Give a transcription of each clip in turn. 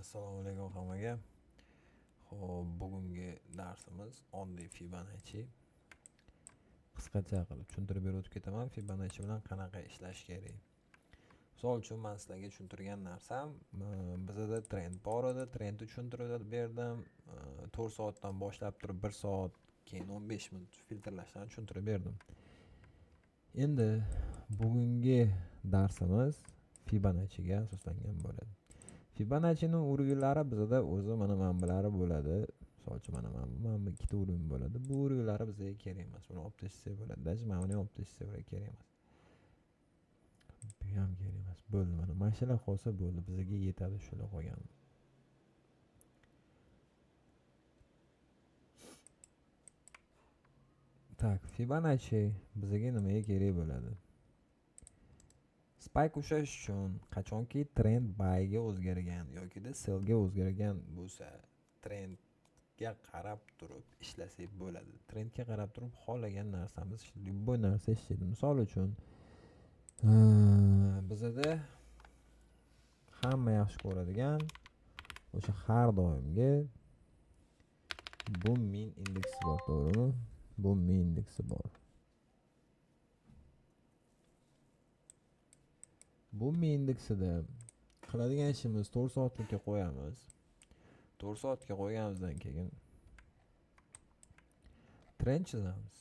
Assalomu alaykum hammaga. Xo'p, bugungi darsimiz oddiy Fibonacci. Qisqacha qilib tushuntirib berib o'tib ketaman. Fibonacci bilan qanaqa ishlash kerak. Misol uchun men sizlarga tushuntirgan narsam, bizda trend bor edi. Trendni tushuntirib berdim. 4 soatdan boshlab turib 1 soat, keyin 15 minut filtrlashdan tushuntirib berdim. Endi bugungi darsimiz Fibonacciga asoslangan bo'ladi. Fibonaccining urg'ulari bizda o'zi mana bular bo'ladi. Misol uchun mana ikkita urg'u bo'ladi. Bu urg'ulari bizga kerak emas. Buni olib tashlasak bo'ladi. Mana buni olib tashlasak kerak emas. Bu ham kerak emas. Bo'ldi mana. Mashina qolsa bo'ldi. Bizga yetadi shular qolgan. Tak, Fibonacci bizga nimaga kerak bo'ladi? Spike ushlash uchun qachonki trend buyga o'zgargan yoki sellga o'zgargan bo'lsa, trendga qarab turib ishlasak bo'ladi. Trendga qarab turib xohlagan narsamiz, bu narsa ishlaydi. Misol uchun bizda hamma yaxshi ko'radigan o'sha har doimgi bu min indeksi bor, to'g'rimi? Bu min indeksi bor. Bu min indeksida qiladigan ishimiz 4 soatlikka qo'yamiz. 4 soatga qo'yganimizdan keyin trend chizamiz.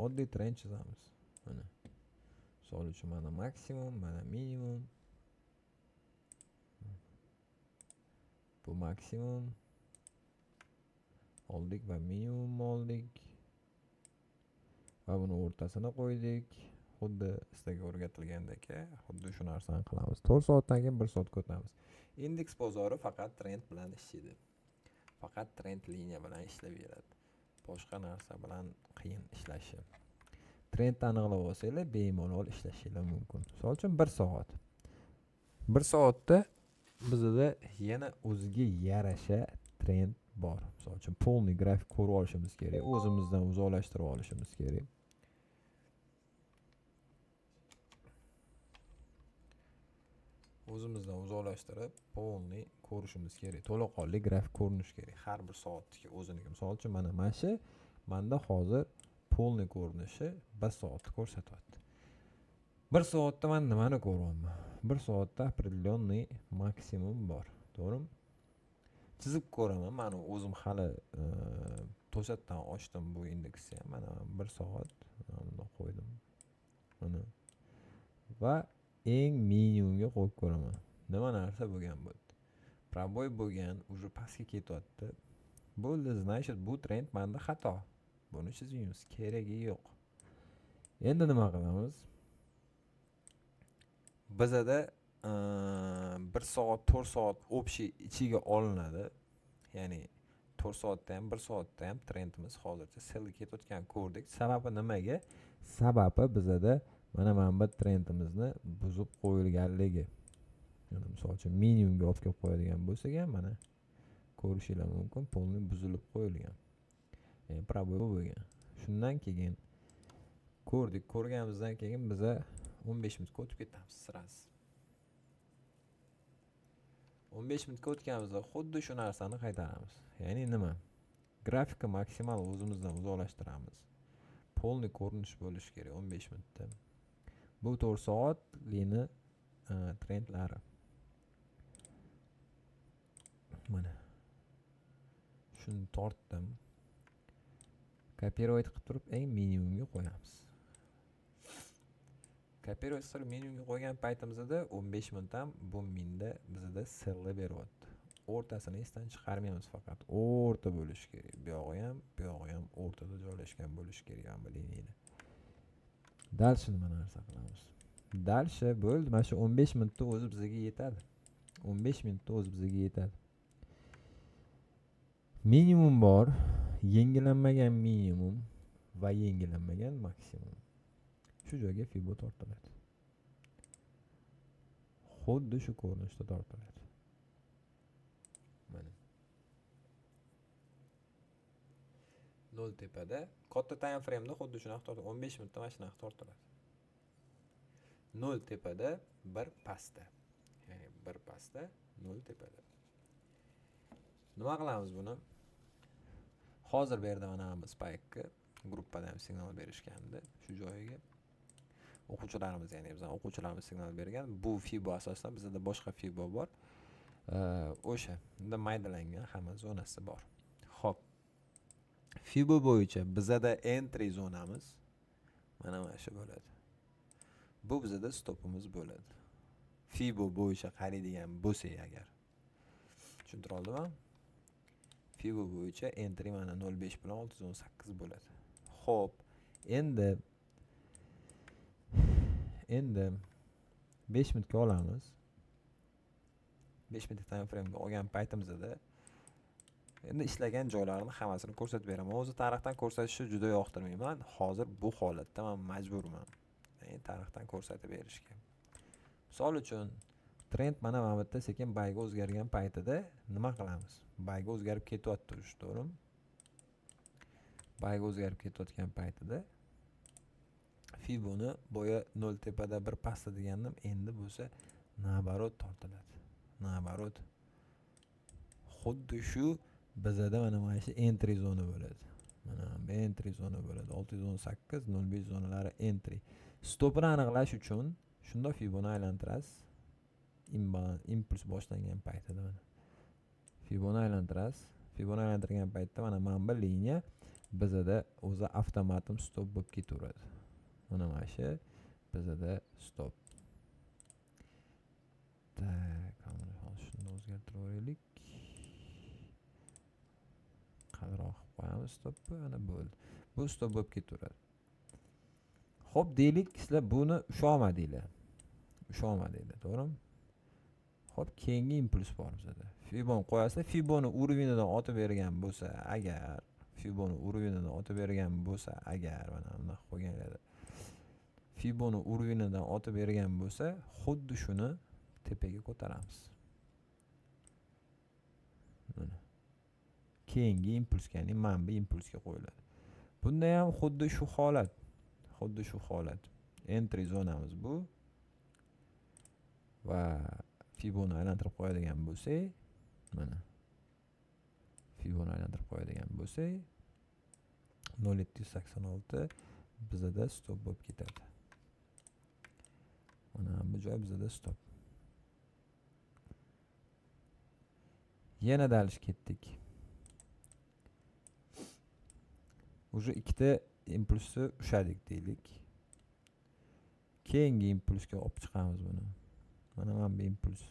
Oddiy trend chizamiz. Mana. Misol uchun mana maksimum, mana minimum. Bu maksimum oldik va minimum oldik. Va buni o'rtasini qo'ydik. Xuddi sizlarga o'rgatilgandek, xuddi shu narsani qilamiz. 4 soatdan keyin 1 soatga o'tamiz. Indeks bozori faqat trend bilan ishlaydi. Faqat trend liniya bilan ishlayveradi. Boshqa narsa bilan qiyin ishlashi. Trendni aniqlab olsanglar, bemalol ishlashingiz mumkin. Misol uchun 1 soat. 1 soatda bizda yana o'ziga yarasha trend bor. Misol uchun polniy grafik ko'rib olishimiz kerak. O'zimizdan uzoqlashtirib olishimiz kerak. O'zimizdan uzoqlashtirib, polniy ko'rishimiz kerak. To'laqonli grafik ko'rinishi kerak. Har bir soatga o'ziniki. Misol uchun mana shu menda hozir polniy ko'rinishi 1 soatni ko'rsatyapti. 1 soatda men nimani ko'ryapman? 1 soatda определенный maksimum bor. To'g'rimi? Chizib ko'raman. Mana o'zim hali to'satdan ochdim bu indeksni. Mana 1 soat bunda qo'ydim. Mana. Va eng minimumga qo'yib ko'raman. Nima narsa bo'lgan bo'ldi. Proboy bo'lgan, уже pastga ketyapti. Bo'ldi, значит, bu trend menda xato. Buni chizmaymiz, keragi yo'q. Endi nima qilamiz? Bizda 1 soat, 4 soat общий ichiga olinadi. Ya'ni 4 soatda ham, 1 soatda ham trendimiz hozircha sellga ketayotgan ko'rdik. Sababi nimaga? Sababi bizda mana bu trendimizni buzib qo'yilganligi. Mana misol uchun minimumga olib kelib qo'yadigan bo'lsak ham mana ko'rishingiz mumkin, polniy buzilib qo'yilgan. Proboy bo'lgan. Shundan keyin ko'rdik, ko'rganimizdan keyin biza 15 minutga o'tib ketamiz sirasi. 15 minutga o'tganimizda xuddi shu narsani qaytaramiz. Ya'ni nima? Grafikni maksimal o'zimizdan uzoqlashtiramiz. Polniy ko'rinish bo'lishi kerak 15 minutda. Bu 4 soatlini trendlari. Mana. Shuni tortdim. Copyright qilib turib eng minimumga qo'yamiz. Copyright qilib minimumga qo'ygan paytimizda 15 minut ham bu minda bizda sell beryapti. O'rtasini esdan chiqarmaymiz faqat. O'rta bo'lishi kerak. Bu yog'i ham o'rtada joylashgan bo'lishi kerak ham bu liniyada. Dalshi nima narsa qilamiz? Dalshi bo'ldi. Mana shu 15 minutda o'zi bizga yetadi. 15 minutda o'zi bizga yetadi. Minimum bor, yengillanmagan minimum va yengillanmagan maksimum. Shu joyga Fibo tortiladi. Xuddi shu ko'rinishda tortiladi. Mana. 0 tepada, katta time frame da xuddi shunaqa tortiladi. 15 minutda mana shunaqa tortiladi. 0 tepada, 1 pastda. Ya'ni bir pastda, 0 tepada. Nima qilamiz buni? Hozir bu yerda mana biz Spike'ga gruppada ham signal berishgandi. Shu joyiga o'quvchilarimiz, ya'ni bizning o'quvchilarimiz signal bergan. Bu Fibo asosida bizda boshqa Fibo bor. O'sha unda maydalangan hamma zonasi bor. Xo'p. Fibo bo'yicha bizda entry zonamiz mana shu bo'ladi. Bu bizda stopimiz bo'ladi. Fibo bo'yicha qaraydigan bo'lsak agar. Tushuntira oldimmi? Fibo bo'yicha entry mana 05 bilan 618 bo'ladi. Xo'p, endi 5 minutga olamiz. 5 minutlik time frame'ga olgan paytimizda endi ishlagan joylarini hammasini ko'rsatib beraman. O'zi tarixdan ko'rsatishni juda yoqtirmayman. Hozir bu holatda men majburman. Ya'ni tarixdan ko'rsatib berishga. Misol uchun trend mana bu yerda sekin bayga o'zgargan paytida nima qilamiz? Bayga o'zgarib ketyapti, to'g'rimi? Bayga o'zgarib ketayotgan paytida Fiboni bo'yi 0 tepada 1 pastda deganim endi bo'lsa nabarot tortiladi. Nabarot. Xuddi shu bizda mana shu entry zona bo'ladi. Mana bu entry zona bo'ladi. 618, 05 zonalari entry. Stopni aniqlash uchun shunda Fiboni aylantirasiz. Impuls boshlangan paytida mana. Fiboni aylantirasiz. Fiboni aylantirgan paytda mana bu liniya bizda o'zi avtomatim stop bo'lib ketaveradi. Mana shu bizda stop. Tak, shuni o'zgartirib o'raylik. Qadroq qo'yamiz stopni, ana bo'ldi. Bu stop bo'lib ketaveradi. Xo'p, deylik, sizlar buni usholmadinglar. To'g'rimi? Xo'p, keyingi impuls bor bizda. Fiboni qo'yasizlar, Fiboni urovenidan o'tib bergan bo'lsa, agar Fiboni urovenidan o'tib bergan bo'lsa, agar mana buni qo'yganlar. Fiboni urovenidan o'tib bergan bo'lsa, xuddi shuni tepaga ko'taramiz. Mana. Keyingi impulsga, ya'ni mana bu impulsga qo'yiladi. Bunda ham xuddi shu holat. Entry zonamiz bu. Va Fiboni aylantirib qo'yadigan bo'lsak, mana. Fiboni aylantirib qo'yadigan bo'lsak, 0786 bizda stop bo'lib ketadi. Mana bu joy bizda stop. Yana dalish ketdik. Уже ikkita impulsni ushadik deylik. Keyingi impulsga olib chiqamiz buni. Mana bu impuls.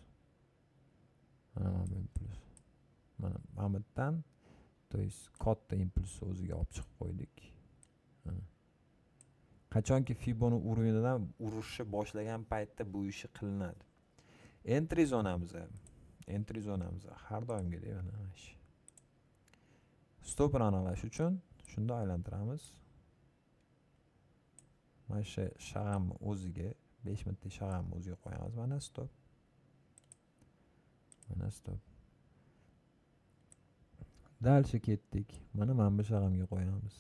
Mana bu yerdan, to есть katta impulsni o'ziga olib chiqib qo'ydik. Qachonki Fiboni urovenidan urishni boshlagan paytda bu ish qilinadi. Entry zonamiz har doimgidek mana shu. Stopni aniqlash uchun shunda aylantiramiz. Mana shu shag'amni o'ziga 5 minutlik shag'amni o'ziga qo'yamiz. Mana stop. Dalshi ketdik. Mana bu shag'amga qo'yamiz.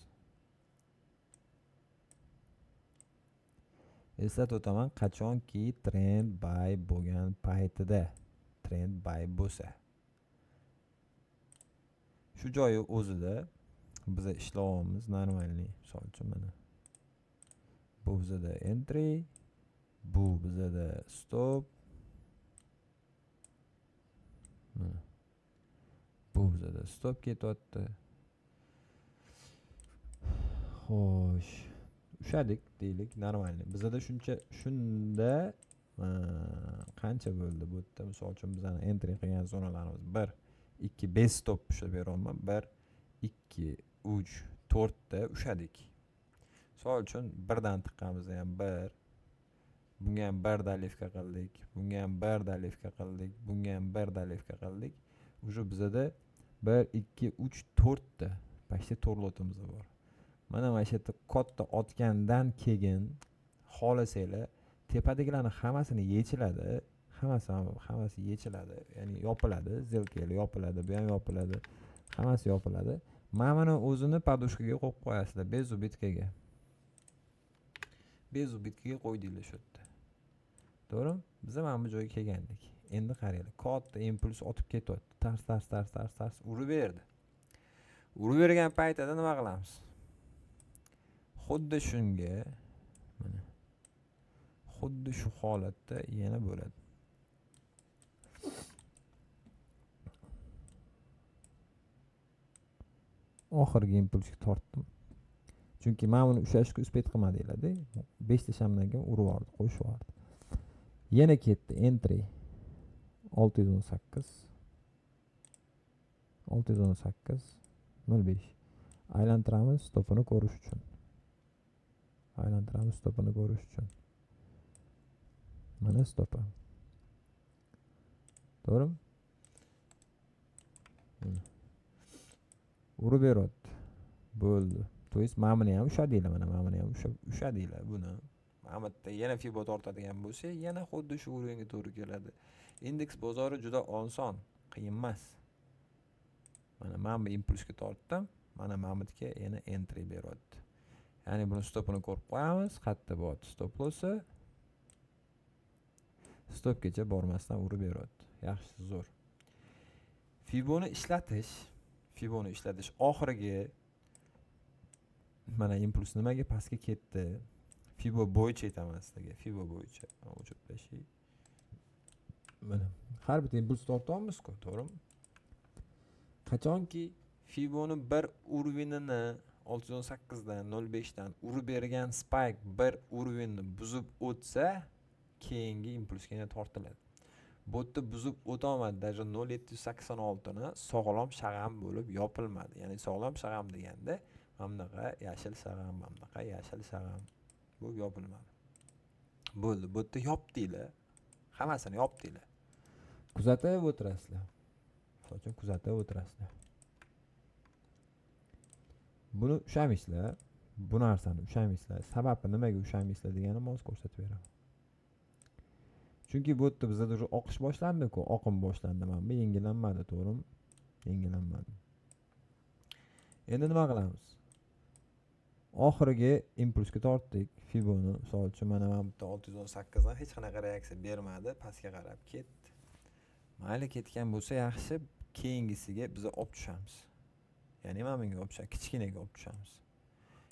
Eslatib o'taman, qachonki trend buy bo'lgan paytida, trend buy bo'lsa, shu joyi o'zida biz ishlayapmiz normalniy. Misol uchun mana bu bizda entry, bu bizda stop. Mana bu bizda stop ketyapti. Xo'sh, ushadik deylik, normalniy. Bizda shunda qancha bo'ldi bu yerda? Misol uchun bizning entry qilgan zonalarimiz 1, 2, 5 stop ushlab beryapman. 1, 2, 3, 4 ta ushadik. Misol uchun birdan tiqqanimizda ham 1, bunga ham 1 dalivka qildik, bunga ham 1 dalivka qildik, bunga ham 1 dalivka qildik. Уже bizda 1, 2, 3, 4 ta почти 4 lotimiz bor. Mana shu yerda katta otgandan keyin xohlasanglar tepadagilarni hammasini yechiladi. Hammasi yechiladi. Ya'ni yopiladi, zilkalar yopiladi, bu ham yopiladi. Hammasi yopiladi. Mana o'zini podushkaga qo'yib qo'yasizlar, bezubitkaga. Bezubitkaga qo'ydinglar shu yerda. To'g'rimi? Biz mana bu joyga kelgandik. Endi qaranglar, katta impuls otib ketyapti. Tars urib berdi. Urib bergan paytida nima qilamiz? Xuddi shunga, mana xuddi shu holatda yana bo'ladi. Oxirgi impulsga tortdim. Chunki men buni ushlashga uspet qilmadinglar-da. 5 ta shamdan keyin urib yubordi, qo'shib yubordi. Yana ketdi entry 618 05. Aylantiramiz stopini ko'rish uchun. Mana stopi. To'g'rimi? Urib beryapti. Bo'ldi. To есть mamini ham ushladinglar, mana mamini ham ushladinglar buni. Mamatda yana fibo tortadigan bo'lsa, yana xuddi shu o'ringa to'g'ri keladi. Indeks bozori juda oson, qiyin emas. Mana men bu impulsga tortdim, mana mamatga yana entry beryapti. Ya'ni buni stopini ko'rib qo'yamiz, qayerda bo'lyapti stop lossi. Stopgacha bormasdan urib beryapti. Yaxshi, zo'r. Fiboni ishlatish oxirgi mana impuls nimaga pastga ketdi? Fibo bo'yicha aytaman sizlarga, fibo bo'yicha. O'chirib tashay. Mana har bitta impuls tortyapmiz-ku, to'g'rimi? Qachonki fiboni bir urvinini 618 dan 05 dan urib bergan spike bir urvinni buzib o'tsa, keyingi impulsga yana tortiladi. Bu yerda buzib o'tolmadi, даже 0786 ni sog'lom shag'am bo'lib yopilmadi. Ya'ni sog'lom shag'am deganda mamnaqa yashil shag'am bu yopilmadi. Bo'ldi, bu yerda yopdinglar. Hammasini yopdinglar. Kuzatib o'tirasizlar. So'chun kuzatib o'tirasizlar. Buni ushamisizlar, bu narsani ushamisizlar. Sababi nimaga ushamisizlar deganimni hozir ko'rsatib beraman. Chunki bu yerda bizda уже oqish boshlandi-ku, oqim boshlandi. Mana bu yengillanmadi, to'g'rimi? Yengillanmadi. Endi nima qilamiz? Oxirgi impulsga tortdik fiboni. Misol uchun mana bu yerda 618 dan hech qanaqa reaksiya bermadi, pastga qarab ketdi. Mayli ketgan bo'lsa yaxshi, keyingisiga biz olib tushamiz. Ya'ni mana bunga olib tushamiz, kichkinaga olib tushamiz.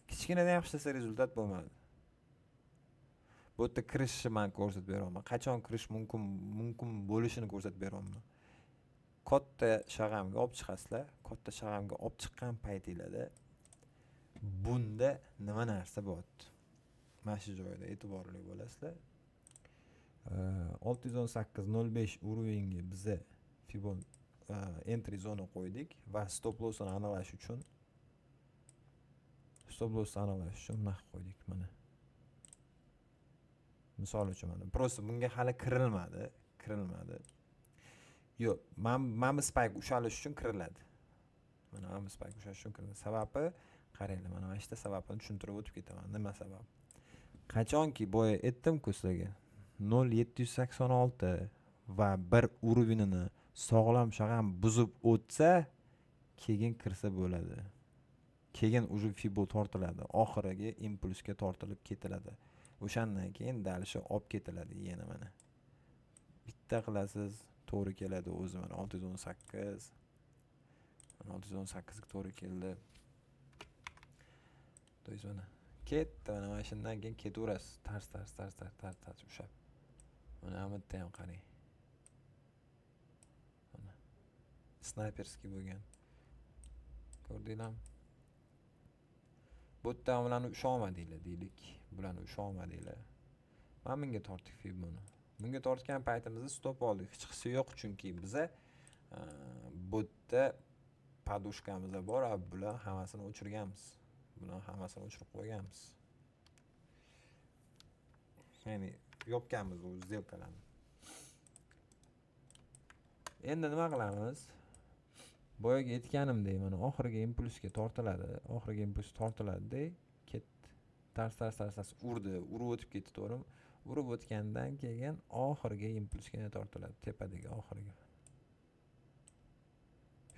Kichkinadan yaxshi rezultat bo'lmadi. Bu yerda kirishni men ko'rsatib beraman. Qachon kirish mumkin bo'lishini ko'rsatib beraman. Katta shag'amga olib chiqasizlar. Katta shag'amga olib chiqqan paytingizda bunda nima narsa bo'lyapti? Mana shu joyda e'tiborli bo'lasizlar. 618.05 urvinga biza Fibon entry zona qo'ydik va stop lossni aniqlash uchun naq qo'ydik mana. Misol uchun mana просто bunga hali kirilmadi. Yo'q, mana spike ushalish uchun kiriladi. Mana spike ushalish uchun kiriladi. Sababi qaranglar, mana shu yerda sababini tushuntirib o'tib ketaman. Nima sabab? Qachonki boya aytdim-ku sizlarga 0786 va bir urvinini sog'lom shag'am buzib o'tsa, keyin kirsa bo'ladi. Keyin уже fibo tortiladi, oxirgi impulsga tortilib ketiladi. O'shandan keyin dalishi olib ketiladi yana mana. Bitta qilasiz, to'g'ri keladi o'zi mana 618. Mana 618 ga to'g'ri keldi. To'yz mana. Ketdi, mana shundan keyin ketaverasiz. Tars ushab. Mana bu yerda ham qarang. Mana snayperskiy bo'lgan. Ko'rdinglarmi? Bu yerda bularni usholmadinglar deylik. Bularni usholmadinglar. Mana bunga tortdik fiboni. Bunga tortgan paytimizda stop oldik. Hech qisi yo'q, chunki biza bu yerda podushkamiz bor, bular hammasini o'chirganmiz. Bularni hammasini o'chirib qo'yganmiz. Ya'ni yopganmiz bu zelkalarni. Endi nima qilamiz? Boyaga aytganimdek, mana oxirgi impulsga tortiladi. Oxirgi impuls tortiladi, ketdi. Tars urib o'tib ketdi, to'g'rimi? Urib o'tgandan keyin oxirgi impulsga tortiladi, tepadagi oxirgi.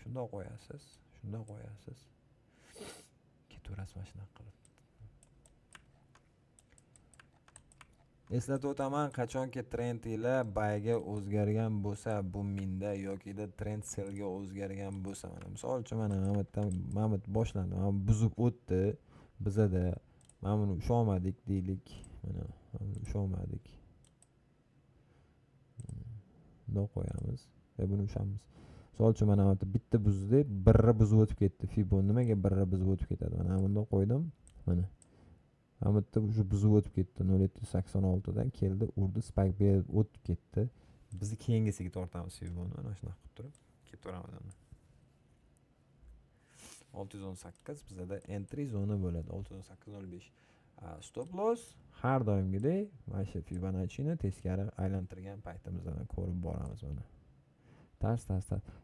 Shundoq qo'yasiz. Ketaverasiz mana shunaqa qilib. Eslatib o'taman, qachonki trendlar buyga o'zgargan bo'lsa, bu minda yokida trend sellga o'zgargan bo'lsa, mana misol uchun mana mana bu boshlandi, mana bu buzib o'tdi bizada, mana buni usholmadik deylik, mana buni usholmadik, bundoq qo'yamiz va buni ushamiz. Misol uchun mana bu bitta buzdi, birra buzib o'tib ketdi. Fibo nimaga birra buzib o'tib ketadi? Mana bundoq qo'ydim, mana mana bitta shu buzib o'tib ketdi, 0786 dan keldi, urdi, spike berib o'tib ketdi. Bizni keyingisiga tortamiz Fiboni, mana shunaqa qilib turib ketaveramiz. 618 bizada entry zona bo'ladi, 618.05. Stop loss har doimgidek mana shu Fibonacci'ni teskari aylantirgan paytimizdan ko'rib boramiz mana. Tars.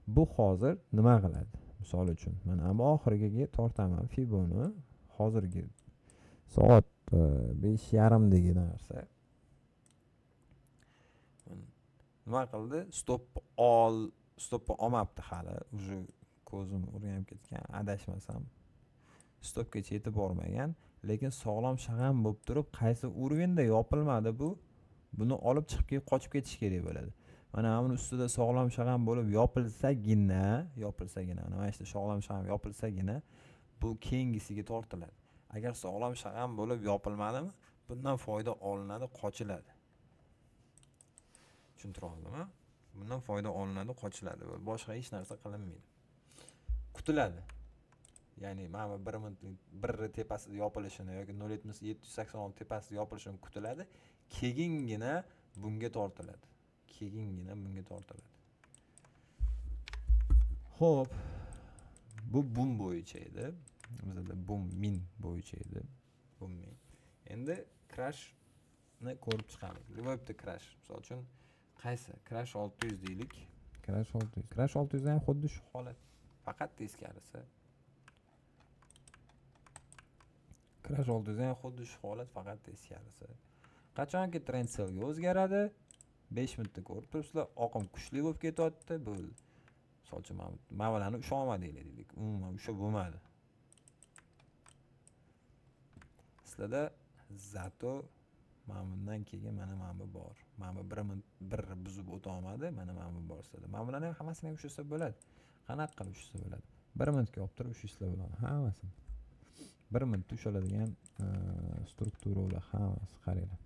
Bu hozir nima qiladi? Misol uchun mana ammo oxiriga tortaman Fiboni. Hozirgi soat 5:30 dagi narsa. Nima qildi? Stopni olmabdi hali. Uje ko'zim o'rganib ketgan, adashmasam. Stopgacha yetib bormagan, lekin sog'lom shag'am bo'lib turib, qaysi urovenda yopilmadi bu? Buni olib chiqib qochib ketish kerak bo'ladi. Mana buni ustida sog'lom shag'am bo'lib yopilsagina, mana shu sog'lom shag'am yopilsagina bu keyingisiga tortiladi. Agar sog'lom shag'am bo'lib yopilmadimi, bundan foyda olinadi, qochiladi. Tushuntira oldimmi? Bundan foyda olinadi, qochiladi. Boshqa hech narsa qilinmaydi. Kutiladi. Ya'ni mana bu 1 minutlik birri tepasida yopilishini yoki 0.786 tepasida yopilishini kutiladi. Keyingina bunga tortiladi. Xo'p. Bu bum bo'yicha edi. Bizda bum min bo'yicha edi. Bum min. Endi crash ni ko'rib chiqamiz. Nima bo'pti crash? Misol uchun qaysi? Crash 600 deylik. Crash 600. Crash 600 ham xuddi shu holat. Faqat teskarisi. Crash 600 ham xuddi shu holat, faqat teskarisi. Qachonki trend sellga o'zgaradi, 5 minutda ko'rib turibsizlar, oqim kuchli bo'lib ketyapti. Bu misol uchun mana bularni usholmadinglar deylik. Umuman usha bo'lmadi. Sizlarda zato mana bundan keyin mana bu bor. Mana bu 1 minut bir buzib o'ta olmadi, mana bu bor sizlarda. Mana bularni ham hammasini ham ushasa bo'ladi. Qanaqa qilib ushasa bo'ladi? 1 minutga olib turib ushasa bo'ladi. Hammasini. 1 minutda ushaladigan strukturalar hammasi qaranglar.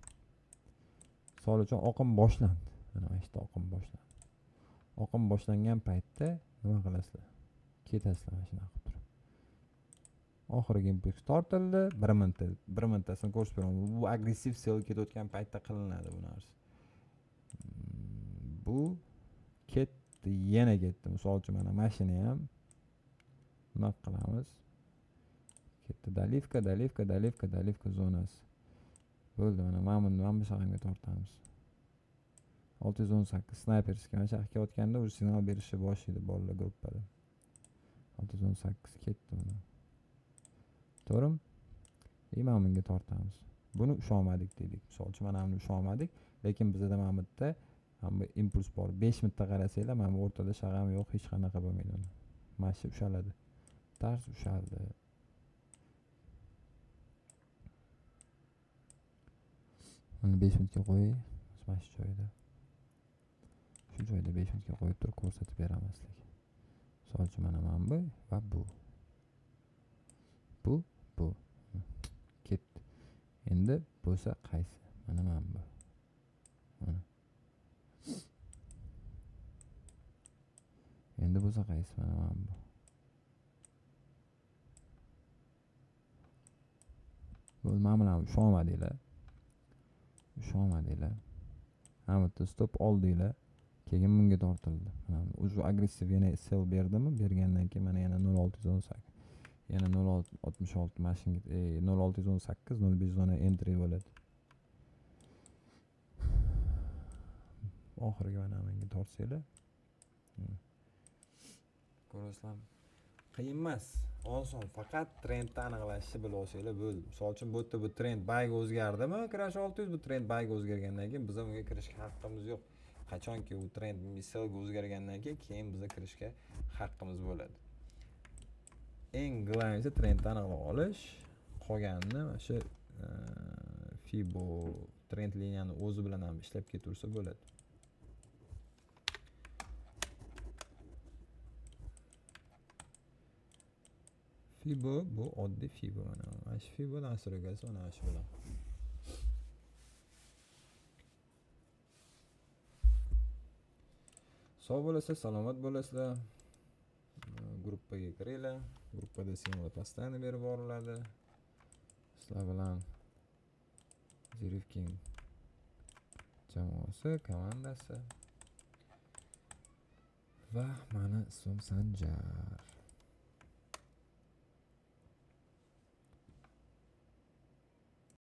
Misol uchun oqim boshlandi. Mana ishda oqim boshlandi. Oqim boshlangan paytda nima qilasizlar? Ketasizlar mana shunaqa qilib turib. Oxirgi impuls tortildi, 1 minuttasini ko'rsatib beraman. Bu agressiv sell ketayotgan paytda qilinadi bu narsa. Bu ketdi, yana ketdi. Misol uchun mana mashina ham nima qilamiz? Ketdi, dalivka zonasi. Bo'ldi, mana bu shag'amga tortamiz. 618 snayperskiy mana shu ketayotganda o'sha signal berishni boshlaydi bolalar gruppada. 618 ketdi mana. To'g'rimi? Mana bunga tortamiz. Buni usholmadik deylik. Misol uchun mana buni usholmadik, lekin bizda mana bu yerda bu impuls bor. 5 minutda qarasanglar, mana bu o'rtada shag'am yo'q, hech qanaqa bo'lmaydi. Mana shu ushaladi. Tars ushaldi. Mana 5 minutga qo'y, mana shu joyda. Shu joyda 5 minutga qo'yib turib ko'rsatib beramiz sizlarga. Misol uchun mana bu va bu. Bu ketdi. Endi bo'lsa qaysi? Mana bu. Mana. Endi bo'lsa qaysi? Mana bu. Mana bilan usholmadinglar. Mana bu stop oldinglar. Keyin bunga tortildi. Mana o'sha agressiv yana sell berdimi? Bergandan keyin mana yana 0618. Yana 0.66 mashinga 0618 05 zona entry bo'ladi. Oxirgi mana bunga tortsanglar. Ko'rasizlar. Qiyin emas, oson, faqat trendni aniqlashni bilib olsanglar bo'ldi. Misol uchun bu yerda bu trend buyga o'zgardimi? Crash 600 bu trend buyga o'zgargandan keyin biz unga kirishga haqqimiz yo'q. Qachonki u trend sellga o'zgargandan keyin bizga kirishga haqqimiz bo'ladi. Eng g'oyasi trendni aniqlab olish, qolganini o'sha Fibo trend liniyani o'zi bilan ham ishlab ketaversa bo'ladi. Fibo bu oddiy Fibo mana. Mana shu Fibo nastroykasi mana shu bilan. Sog' bo'lasizlar, salomat bo'lasizlar. Gruppaga kiringlar. Gruppada singl postani berib boriladi. Sizlar bilan Zerifking jamoasi, komandasi va mani ismim Sanjar.